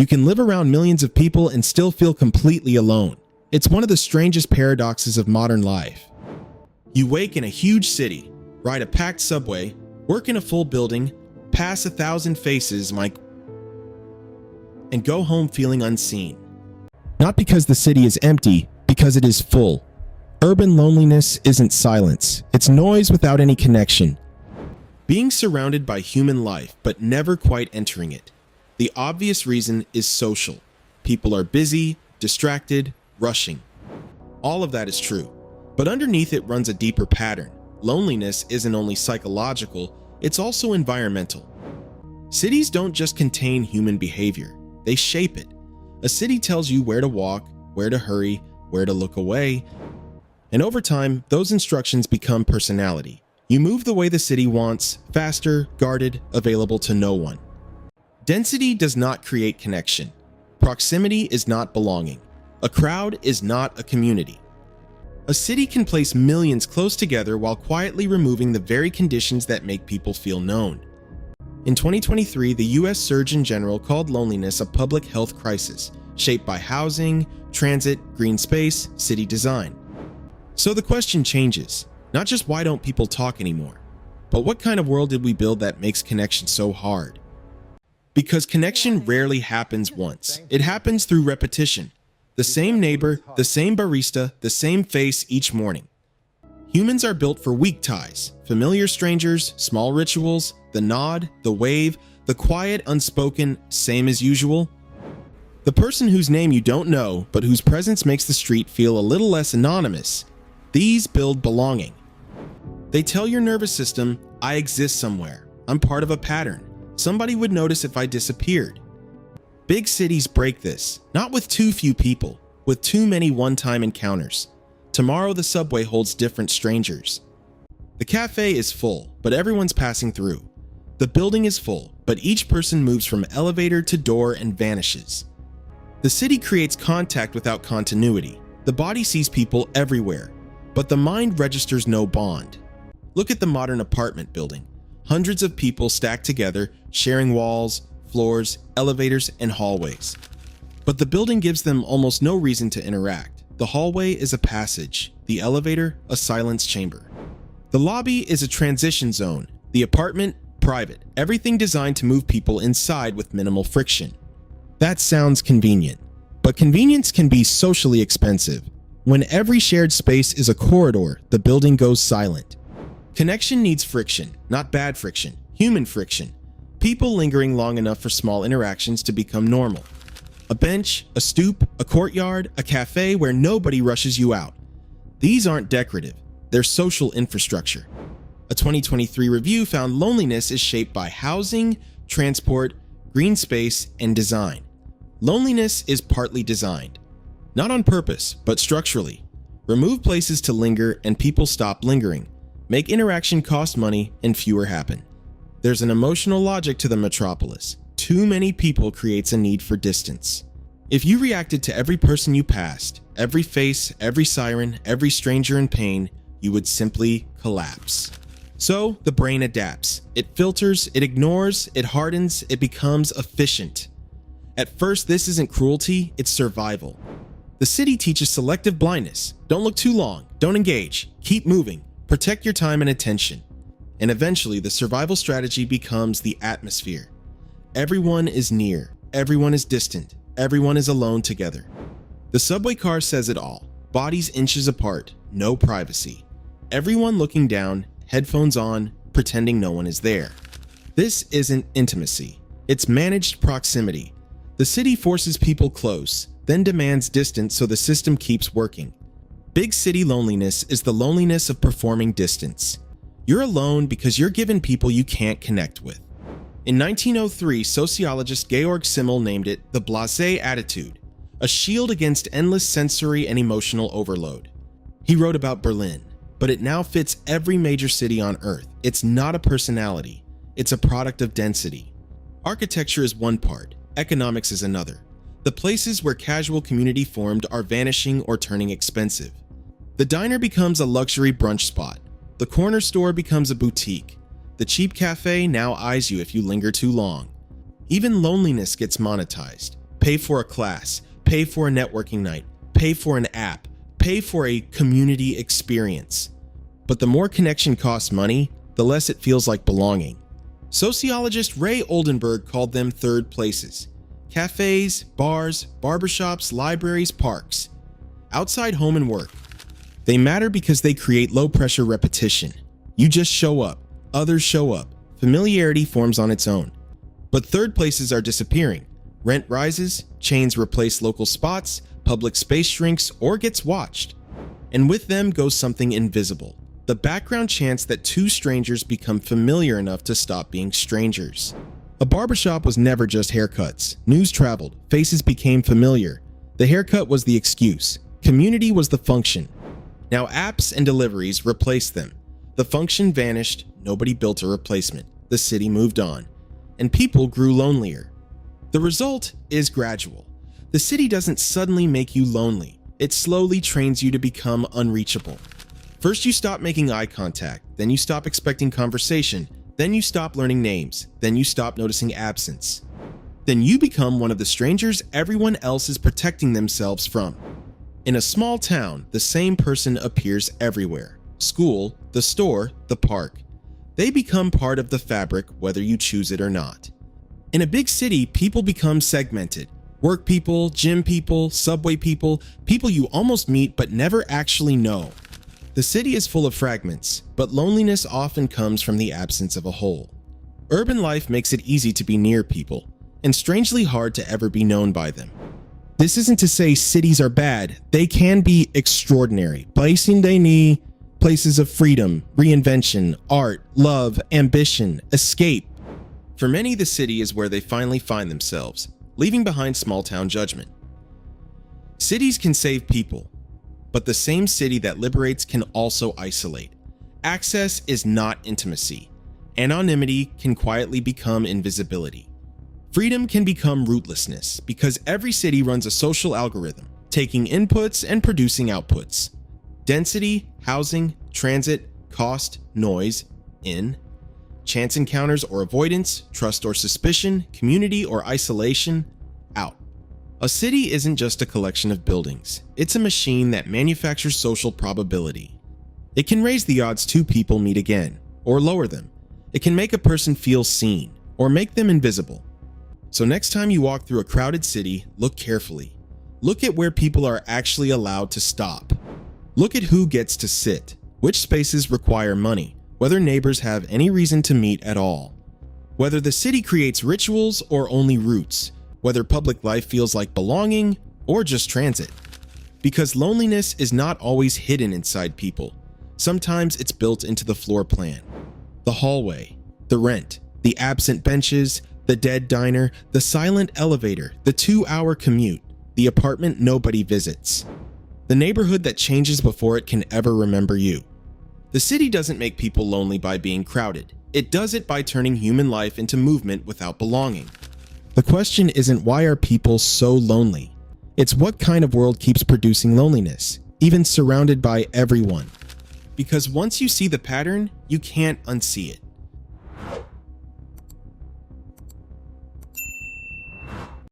You can live around millions of people and still feel completely alone. It's one of the strangest paradoxes of modern life. You wake in a huge city, ride a packed subway, work in a full building, pass 1,000 faces and go home feeling unseen. Not because the city is empty, because it is full. Urban loneliness isn't silence, it's noise without any connection. Being surrounded by human life, but never quite entering it. The obvious reason is social. People are busy, distracted, rushing. All of that is true, but underneath it runs a deeper pattern. Loneliness isn't only psychological, it's also environmental. Cities don't just contain human behavior, they shape it. A city tells you where to walk, where to hurry, where to look away, and over time, those instructions become personality. You move the way the city wants, faster, guarded, available to no one. Density does not create connection. Proximity is not belonging. A crowd is not a community. A city can place millions close together while quietly removing the very conditions that make people feel known. In 2023, the US Surgeon General called loneliness a public health crisis, shaped by housing, transit, green space, city design. So the question changes, not just why don't people talk anymore, but what kind of world did we build that makes connection so hard? Because connection rarely happens once. It happens through repetition. The same neighbor, the same barista, the same face each morning. Humans are built for weak ties, familiar strangers, small rituals, the nod, the wave, the quiet, unspoken, same as usual. The person whose name you don't know, but whose presence makes the street feel a little less anonymous. These build belonging. They tell your nervous system, I exist somewhere. I'm part of a pattern. Somebody would notice if I disappeared. Big cities break this, not with too few people, with too many one-time encounters. Tomorrow the subway holds different strangers. The cafe is full, but everyone's passing through. The building is full, but each person moves from elevator to door and vanishes. The city creates contact without continuity. The body sees people everywhere, but the mind registers no bond. Look at the modern apartment building. Hundreds of people stacked together, sharing walls, floors, elevators, and hallways. But the building gives them almost no reason to interact. The hallway is a passage, the elevator, a silence chamber. The lobby is a transition zone, the apartment, private, everything designed to move people inside with minimal friction. That sounds convenient, but convenience can be socially expensive. When every shared space is a corridor, the building goes silent. Connection needs friction, not bad friction, human friction. People lingering long enough for small interactions to become normal. A bench, a stoop, a courtyard, a cafe where nobody rushes you out. These aren't decorative, they're social infrastructure. A 2023 review found loneliness is shaped by housing, transport, green space, and design. Loneliness is partly designed. Not on purpose, but structurally. Remove places to linger and people stop lingering. Make interaction cost money and fewer happen. There's an emotional logic to the metropolis. Too many people creates a need for distance. If you reacted to every person you passed, every face, every siren, every stranger in pain, you would simply collapse. So the brain adapts. It filters, it ignores, it hardens, it becomes efficient. At first, this isn't cruelty, it's survival. The city teaches selective blindness. Don't look too long, don't engage, keep moving, protect your time and attention. And eventually, the survival strategy becomes the atmosphere. Everyone is near, everyone is distant, everyone is alone together. The subway car says it all. Bodies inches apart, no privacy. Everyone looking down, headphones on, pretending no one is there. This isn't intimacy, it's managed proximity. The city forces people close, then demands distance so the system keeps working. Big city loneliness is the loneliness of performing distance. You're alone because you're given people you can't connect with. In 1903, sociologist Georg Simmel named it the blasé attitude, a shield against endless sensory and emotional overload. He wrote about Berlin, but it now fits every major city on Earth. It's not a personality, it's a product of density. Architecture is one part, economics is another. The places where casual community formed are vanishing or turning expensive. The diner becomes a luxury brunch spot. The corner store becomes a boutique. The cheap cafe now eyes you if you linger too long. Even loneliness gets monetized. pay for a class, pay for a networking night, pay for an app, pay for a community experience. But the more connection costs money, the less it feels like belonging. Sociologist Ray Oldenburg called them third places. Cafes, bars, barbershops, libraries, parks. Outside home and work. They matter because they create low-pressure repetition. You just show up, others show up. Familiarity forms on its own. But third places are disappearing. Rent rises, chains replace local spots, public space shrinks or gets watched. And with them goes something invisible. The background chance that two strangers become familiar enough to stop being strangers. A barbershop was never just haircuts. News traveled, faces became familiar. The haircut was the excuse. Community was the function. Now apps and deliveries replaced them. The function vanished, nobody built a replacement. The city moved on, and people grew lonelier. The result is gradual. The city doesn't suddenly make you lonely. It slowly trains you to become unreachable. First you stop making eye contact, then you stop expecting conversation, then you stop learning names, then you stop noticing absence. Then you become one of the strangers everyone else is protecting themselves from. In a small town, the same person appears everywhere. School, the store, the park. They become part of the fabric whether you choose it or not. In a big city, people become segmented. Work people, gym people, subway people, people you almost meet but never actually know. The city is full of fragments, but loneliness often comes from the absence of a whole. Urban life makes it easy to be near people, and strangely hard to ever be known by them. This isn't to say cities are bad. They can be extraordinary. Places of freedom, reinvention, art, love, ambition, escape. For many, the city is where they finally find themselves, leaving behind small-town judgment. Cities can save people, but the same city that liberates can also isolate. Access is not intimacy. Anonymity can quietly become invisibility. Freedom can become rootlessness because every city runs a social algorithm, taking inputs and producing outputs. Density, housing, transit, cost, noise, in. Chance encounters or avoidance, trust or suspicion, community or isolation, out. A city isn't just a collection of buildings. It's a machine that manufactures social probability. It can raise the odds two people meet again, or lower them. It can make a person feel seen, or make them invisible. So next time you walk through a crowded city, look carefully. Look at where people are actually allowed to stop. Look at who gets to sit, which spaces require money, whether neighbors have any reason to meet at all, whether the city creates rituals or only routes, whether public life feels like belonging or just transit. Because loneliness is not always hidden inside people. Sometimes it's built into the floor plan. The hallway, the rent, the absent benches, the dead diner, the silent elevator, the 2-hour commute, the apartment nobody visits. The neighborhood that changes before it can ever remember you. The city doesn't make people lonely by being crowded. It does it by turning human life into movement without belonging. The question isn't why are people so lonely? It's what kind of world keeps producing loneliness, even surrounded by everyone. Because once you see the pattern, you can't unsee it.